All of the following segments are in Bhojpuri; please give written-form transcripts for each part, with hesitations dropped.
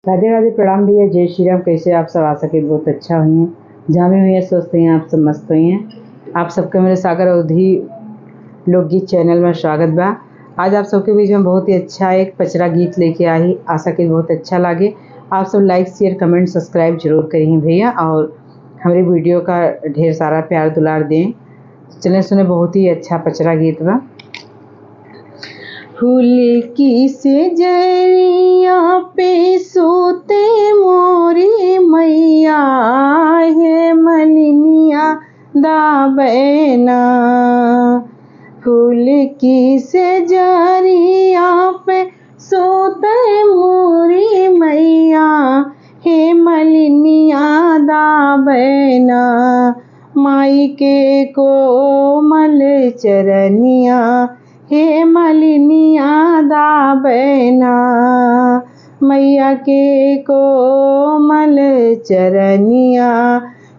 राधे राधे, प्रणाम भैया, जय श्री राम। कैसे आप सब? आ सके बहुत अच्छा हुई हैं, जहाँ भी हुई हैं स्वस्थ हुई हैं, आप सब मस्त हुई हैं। आप सबके मेरे सागर अवधि लोकगीत चैनल में स्वागत बा। आज आप सबके बीच में बहुत ही अच्छा एक पचरा गीत लेके आई, आशा कि बहुत अच्छा लगे। आप सब लाइक शेयर कमेंट सब्सक्राइब जरूर करिए भैया, और हमारी वीडियो का ढेर सारा प्यार दुलार दें। चलें सुने, बहुत ही अच्छा पचरा गीत बा। फूल की सेजरिया पे सोते मोरी मैया, है मलिनिया दाबैना। फूल की सेजरिया पे सोते मोरी मैया, हे मलिनिया दाबैना। माई के कोमल चरनिया, हे मलिनिया दाबैना। मैया के कोमल चरनिया,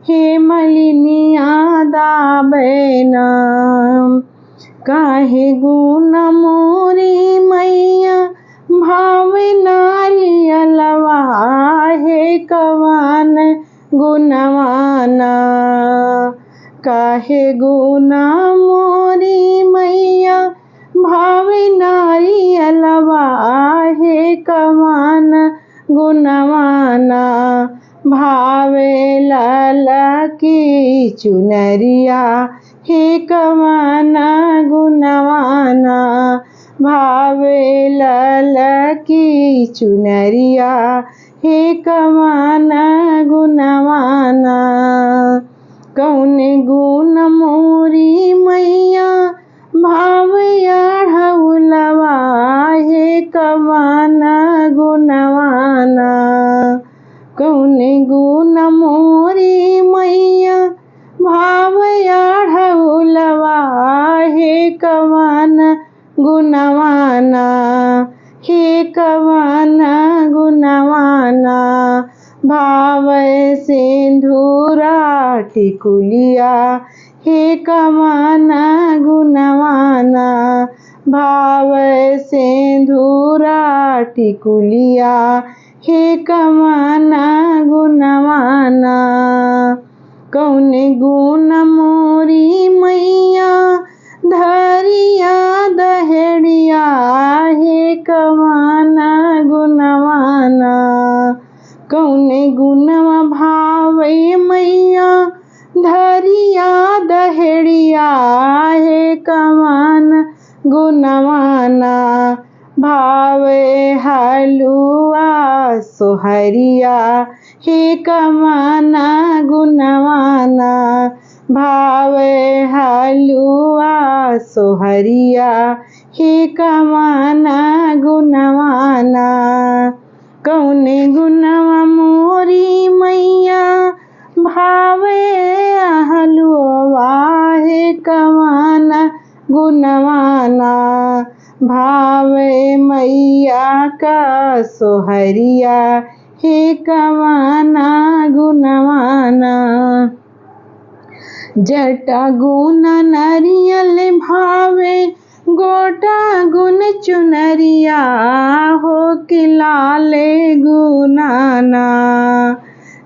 हे मलिनिया दाबैना। काहे गुण मोरी मैया भावे नारियलवा, हे कवन गुणवाना। काहे गुण मोरी मैया भावे नारियलवा, हे कवन गुणवाना। भावे लाला की चुनरिया, हे कवन गुणवाना। भावे लाला की चुनरिया, हे कवन गुणवाना। कौन गुण मोरी मैया भावे अढ़उलवा, हे कवन गुणवाना। कौन गुण मोरी मैया भावे अढ़उलवा, हे कवन गुणवाना। हे कवन गुणवाना। भावे सिंधूरा टिकुलिया, हे कवन गुणवाना। भावे सिंधूरा टिकुलिया, हे कवन गुणवाना। कौन गुण मोरी मैया धरिया दहेड़िया, हे कवन गुणवाना। कौन गुणवा भावे मैया धरिया दहेड़िया, हे कवन गुणवाना। भावे हलुआ सोहरिया, हे कवन गुणवाना। भावे हलुआ सोहरिया, हे कवन गुणवाना। कौन गुणवा मोरी मैया भावे हलुआ, हे कवन गुणवाना। भावे मैया का सोहरिया, हे कवन गुणवाना। जटा गुण नरियल भावे गोटा गुण चुनरिया, हो कि लाले गुणाना।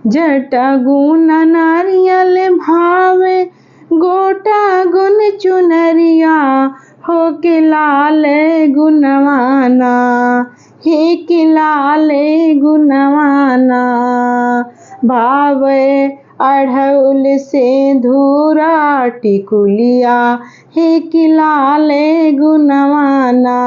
जटा गुण नारियल भावे गोटा गुण चुनरिया, हो कि लाले गुणवाना। हे कि लाले गुणवाना। भावे अढ़उल सिंधूरा टिकुलिया, हे कि लाले गुणवाना।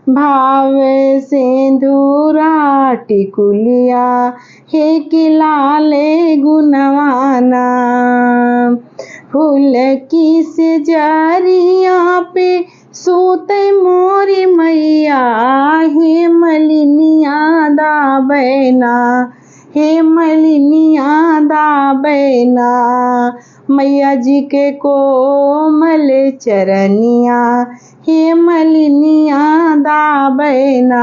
भावे सिंधूरा टिकुलिया, हे कि लाले गुणवाना। फूल की सेजरिया पे सोते मोरी मैया, हे मलिनिया दाबैना। हे मलिनिया दाबैना। मैया जी के कोमल चरनिया, हे मलिनिया दाबैना।